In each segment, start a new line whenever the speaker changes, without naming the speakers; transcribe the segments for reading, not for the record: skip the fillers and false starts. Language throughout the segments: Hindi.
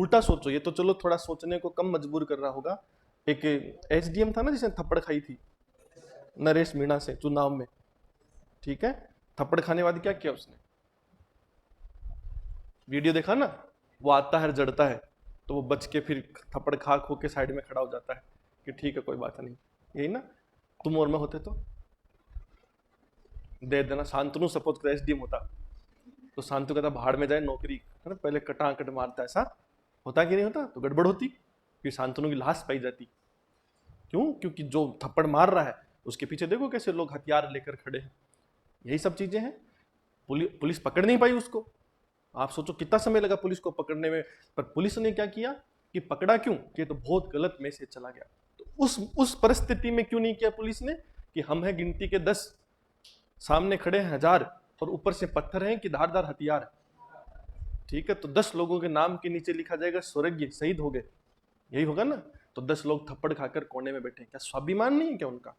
उल्टा सोचो, ये तो चलो थोड़ा सोचने को कम मजबूर कर रहा होगा। एक एसडीएम था ना जिसने थप्पड़ खाई थी नरेश मीणा से चुनाव में, ठीक है, थप्पड़ खाने बाद क्या किया उसने, वीडियो देखा ना, वो आता है जड़ता है तो वो बच के फिर थप्पड़ खा खो के साइड में खड़ा हो जाता है कि ठीक है कोई बात नहीं। यही ना, तुम और मैं होते तो दे देना। शांतनु सपोज कर एसडीएम होता तो शांतु कहता भाड़ में जाए नौकरी, है ना, पहले कटाकट मारता, ऐसा होता कि नहीं होता, तो गड़बड़ होती, फिर शांतनु की लाश पाई जाती। क्यों? क्योंकि जो थप्पड़ मार रहा है उसके पीछे देखो कैसे लोग हथियार लेकर खड़े हैं। यही सब चीजें हैं। पुलिस पकड़ नहीं पाई उसको। आप सोचो कितना समय लगा पुलिस को पकड़ने में, पर पुलिस ने क्या किया कि पकड़ा क्यों, कि तो बहुत गलत मैसेज चला गया। तो उस परिस्थिति में क्यों नहीं किया पुलिस ने कि हम हैं गिनती के 10, सामने खड़े हैं 1000 और ऊपर से पत्थर हैं कि धारदार हथियार, ठीक है, तो 10 लोगों के नाम के नीचे लिखा जाएगा स्वर्गीय शहीद हो गए, यही होगा ना। तो 10 लोग थप्पड़ खाकर कोने में बैठे, क्या स्वाभिमान नहीं है क्या उनका?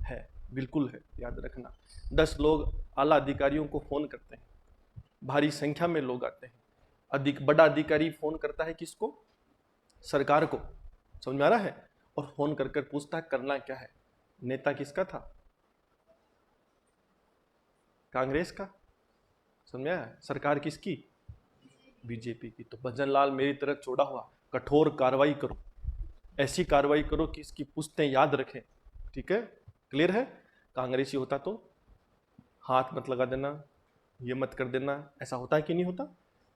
है, बिल्कुल है, याद रखना। 10 लोग आला अधिकारियों को फोन करते हैं, भारी संख्या में लोग आते हैं, बड़ा अधिकारी फोन करता है किसको? सरकार को, समझ में आ रहा है, और फोन कर कर पूछता है करना क्या है। नेता किसका था? कांग्रेस का, समझ में आया? सरकार किसकी? बीजेपी की। तो भजन लाल मेरी तरह छोड़ा हुआ, कठोर कार्रवाई करो, ऐसी कार्रवाई करो कि इसकी पुश्तें याद रखें, ठीक है, क्लियर है? कांग्रेसी होता तो हाथ मत लगा देना, ये मत कर देना, ऐसा होता है कि नहीं होता?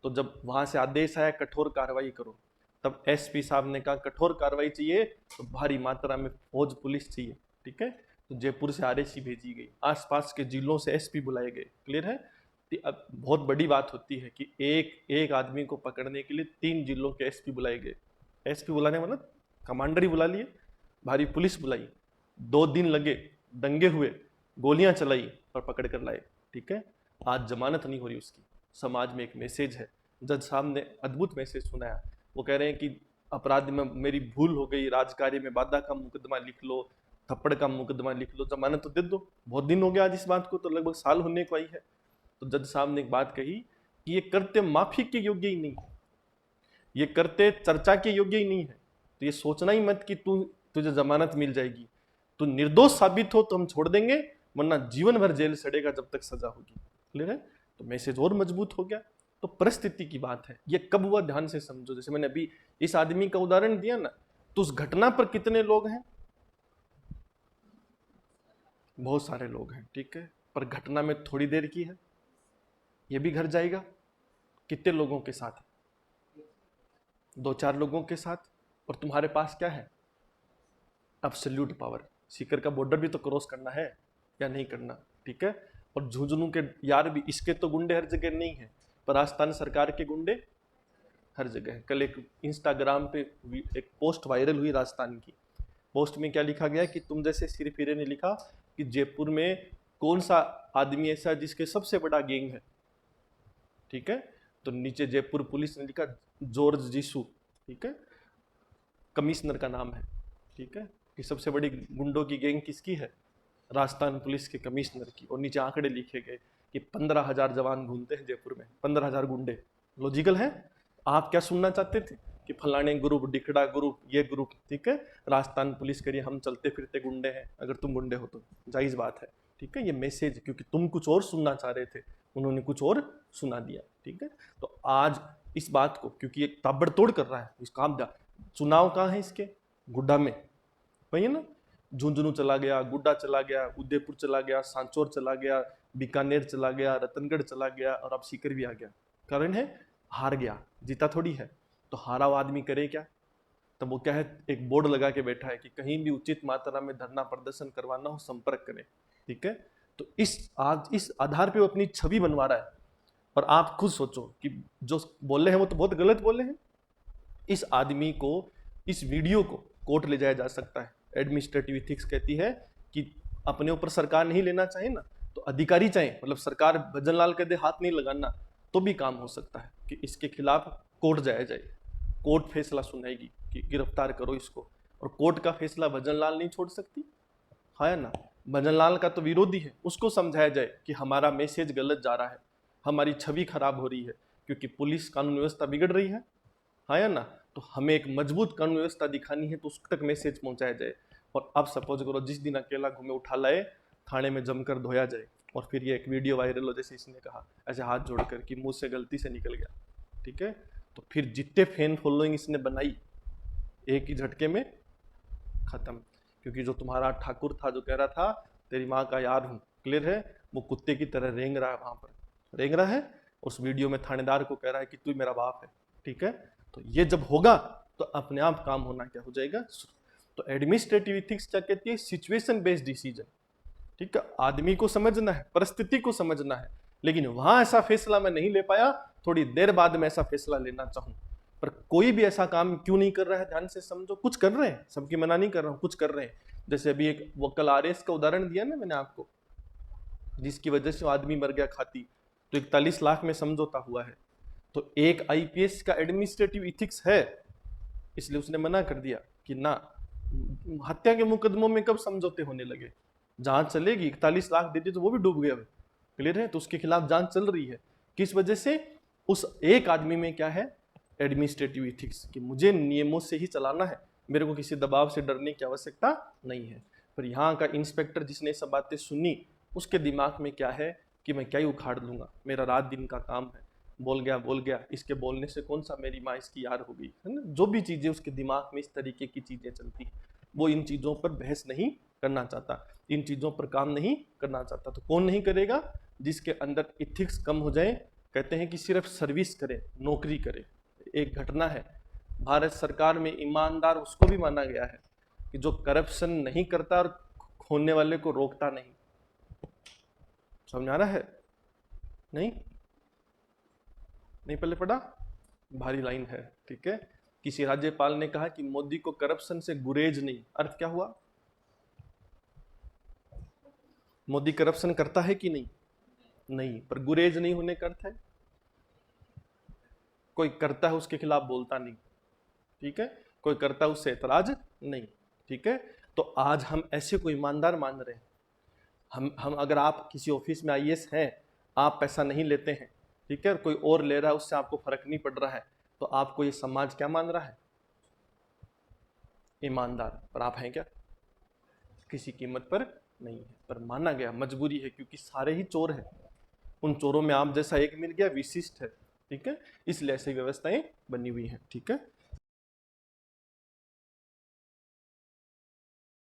तो जब वहां से आदेश आया कठोर कार्रवाई करो, तब एसपी साहब ने कहा कठोर कार्रवाई चाहिए तो भारी मात्रा में फौज पुलिस चाहिए, ठीक है, तो जयपुर से आरएसी भेजी गई, आसपास के जिलों से एसपी बुलाए गए, क्लियर है? अब बहुत बड़ी बात होती है कि एक आदमी को पकड़ने के लिए 3 जिलों के एसपी बुलाए गए। एसपी बुलाने मतलब कमांडर ही बुला लिए, भारी पुलिस बुलाई, 2 दिन लगे, दंगे हुए, गोलियां चलाई और पकड़ कर लाए, ठीक है। आज जमानत नहीं हो रही उसकी। समाज में एक मैसेज है, जज साहब ने अद्भुत मैसेज सुनाया। वो कह रहे हैं कि अपराध में मेरी भूल हो गई, राजकार्य में बाधा का मुकदमा लिख लो, थप्पड़ का मुकदमा लिख लो, जमानत तो दे दो। बहुत दिन हो गया आज इस बात को, तो लगभग साल होने को आई है। तो जज साहब ने एक बात कही कि ये करते माफी के योग्य ही नहीं, ये करते चर्चा के योग्य ही नहीं है। तो ये सोचना ही मत कि तुझे जमानत मिल जाएगी, तू निर्दोष साबित हो तो हम छोड़ देंगे, वरना जीवन भर जेल सड़ेगा जब तक सजा होगी, क्लियर है? तो मैसेज और मजबूत हो गया। तो परिस्थिति की बात है, ये कब हुआ ध्यान से समझो। जैसे मैंने अभी इस आदमी का उदाहरण दिया ना, तो उस घटना पर कितने लोग हैं? बहुत सारे लोग हैं, ठीक है, पर घटना में थोड़ी देर की है। ये भी घर जाएगा कितने लोगों के साथ? 2-4 लोगों के साथ। और तुम्हारे पास क्या है? Absolute power. सीकर का बॉर्डर भी तो क्रॉस करना है या नहीं करना, ठीक है। और झुंझुनू के यार भी, इसके तो गुंडे हर जगह नहीं है, पर राजस्थान सरकार के गुंडे हर जगह है। कल एक इंस्टाग्राम पे एक पोस्ट वायरल हुई राजस्थान की। पोस्ट में क्या लिखा गया कि तुम जैसे सिरफिरे ने लिखा कि जयपुर में कौन सा आदमी ऐसा जिसके सबसे बड़ा गैंग है, ठीक है। तो नीचे जयपुर पुलिस ने लिखा जॉर्ज जीसू, ठीक है, कमिश्नर का नाम है, ठीक है, कि सबसे बड़ी गुंडों की गैंग किसकी है? राजस्थान पुलिस के कमिश्नर की। और नीचे आंकड़े लिखे गए कि 15,000 जवान घूमते हैं जयपुर में, 15,000 गुंडे। लॉजिकल है? आप क्या सुनना चाहते थे कि फलाने ग्रुप, डिखड़ा ग्रुप, ये ग्रुप, ठीक है, राजस्थान पुलिस करिए हम चलते फिरते गुंडे हैं। अगर तुम गुंडे हो तो जायज बात है, ठीक है। ये मैसेज, क्योंकि तुम कुछ और सुनना चाह रहे थे, उन्होंने कुछ और सुना दिया, ठीक है। तो आज इस बात को, क्योंकि एक ताबड़तोड़ कर रहा है इस काम का। चुनाव कहाँ है इसके? गुड्डा में, वही है ना। झुंझुनू चला गया, गुड्डा चला गया, उदयपुर चला गया, सांचौर चला गया, बीकानेर चला गया, रतनगढ़ चला गया, और अब सीकर भी आ गया। कारण है हार गया, जीता थोड़ी है। तो हारा हुआ आदमी करे क्या? तब वो क्या है, एक बोर्ड लगा के बैठा है कि कहीं भी उचित मात्रा में धरना प्रदर्शन करवाना हो संपर्क करें, ठीक है। तो इस आधार पे वो अपनी छवि बनवा रहा है। और आप खुद सोचो कि जो बोले हैं वो तो बहुत गलत बोले हैं। इस आदमी को, इस वीडियो को कोर्ट ले जाया जा सकता है। एडमिनिस्ट्रेटिव इथिक्स कहती है कि अपने ऊपर सरकार नहीं लेना चाहे ना, तो अधिकारी चाहे, मतलब सरकार भजन लाल कह दे हाथ नहीं लगाना, तो भी काम हो सकता है कि इसके खिलाफ कोर्ट जाया जाए। कोर्ट फैसला सुनाएगी कि गिरफ्तार करो इसको, और कोर्ट का फैसला भजन लाल नहीं छोड़ सकती, है ना। भजन लाल का तो विरोधी है, उसको समझाया जाए कि हमारा मैसेज गलत जा रहा है, हमारी छवि खराब हो रही है, क्योंकि पुलिस कानून व्यवस्था बिगड़ रही है, हाँ या ना? तो हमें एक मजबूत कानून व्यवस्था दिखानी है तो उस तक मैसेज पहुंचाया जाए। और अब सपोज करो जिस दिन अकेला घूमे उठा लाए, थाने में जमकर धोया जाए, और फिर ये एक वीडियो वायरल हो जैसे इसने कहा ऐसे हाथ जोड़कर कि मुंह से गलती से निकल गया, ठीक है, तो फिर जितने फैन फॉलोइंग इसने बनाई एक ही झटके में खत्म। क्योंकि जो तुम्हारा ठाकुर था जो कह रहा था तेरी माँ का यार हूँ, क्लियर है, वो कुत्ते की तरह रेंग रहा है, वहां पर रेंग रहा है, उस वीडियो में थानेदार को कह रहा है कि तू मेरा बाप है, ठीक है। तो ये जब होगा तो अपने आप काम होना क्या हो जाएगा। तो एडमिनिस्ट्रेटिव इथिक्स क्या कहती है, सिचुएशन बेस्ड डिसीजन, ठीक है, आदमी को समझना है, परिस्थिति को समझना है, लेकिन वहां ऐसा फैसला मैं नहीं ले पाया, थोड़ी देर बाद मैं ऐसा फैसला लेना चाहूं, पर कोई भी ऐसा काम क्यों नहीं कर रहा है, ध्यान से समझो, कुछ कर रहे हैं, सबकी मना नहीं कर रहा हूं, कुछ कर रहे हैं। जैसे अभी एक वकल आरएस का उदाहरण दिया ना मैंने आपको, जिसकी वजह से वो आदमी मर गया खाती, तो 41 लाख में समझौता हुआ है। तो एक आईपीएस का एडमिनिस्ट्रेटिव इथिक्स है, इसलिए उसने मना कर दिया कि ना, हत्या के मुकदमों में कब समझौते होने लगे, जांच चलेगी, 41 लाख देते तो वो भी डूब गए, क्लियर है, तो उसके खिलाफ जांच चल रही है। किस वजह से, उस एक आदमी में क्या है, एडमिनिस्ट्रेटिव इथिक्स, कि मुझे नियमों से ही चलाना है, मेरे को किसी दबाव से डरने की आवश्यकता नहीं है। पर यहाँ का इंस्पेक्टर जिसने सब बातें सुनी, उसके दिमाग में क्या है कि मैं क्या ही उखाड़ लूंगा, मेरा रात दिन का काम है, बोल गया, इसके बोलने से कौन सा मेरी माँ इसकी यार होगी, है ना, जो भी चीजें उसके दिमाग में इस तरीके की चीजें चलती, वो इन चीजों पर बहस नहीं करना चाहता, इन चीजों पर काम नहीं करना चाहता। तो कौन नहीं करेगा, जिसके अंदर इथिक्स कम हो जाए, कहते हैं कि सिर्फ सर्विस करे, नौकरी करे। एक घटना है, भारत सरकार में ईमानदार उसको भी माना गया है कि जो करप्शन नहीं करता और खोने वाले को रोकता नहीं। समझ आ रहा है? नहीं पहले पढ़ा, भारी लाइन है, ठीक है। किसी राज्यपाल ने कहा कि मोदी को करप्शन से गुरेज नहीं, अर्थ क्या हुआ, मोदी करप्शन करता है कि नहीं, नहीं, पर गुरेज नहीं होने का अर्थ है कोई करता है उसके खिलाफ बोलता नहीं, ठीक है, कोई करता है उससे एतराज नहीं, ठीक है। तो आज हम ऐसे को ईमानदार मान रहे हैं, हम अगर आप किसी ऑफिस में आईएएस हैं, आप पैसा नहीं लेते हैं, ठीक है, कोई और ले रहा है, उससे आपको फर्क नहीं पड़ रहा है, तो आपको ये समाज क्या मान रहा है, ईमानदार। पर आप हैं क्या, किसी कीमत पर नहीं है, पर माना गया, मजबूरी है, क्योंकि सारे ही चोर हैं, उन चोरों में आप जैसा एक मिल गया, विशिष्ट है, ठीक है, इसलिए ऐसी व्यवस्थाएं बनी हुई हैं, ठीक है।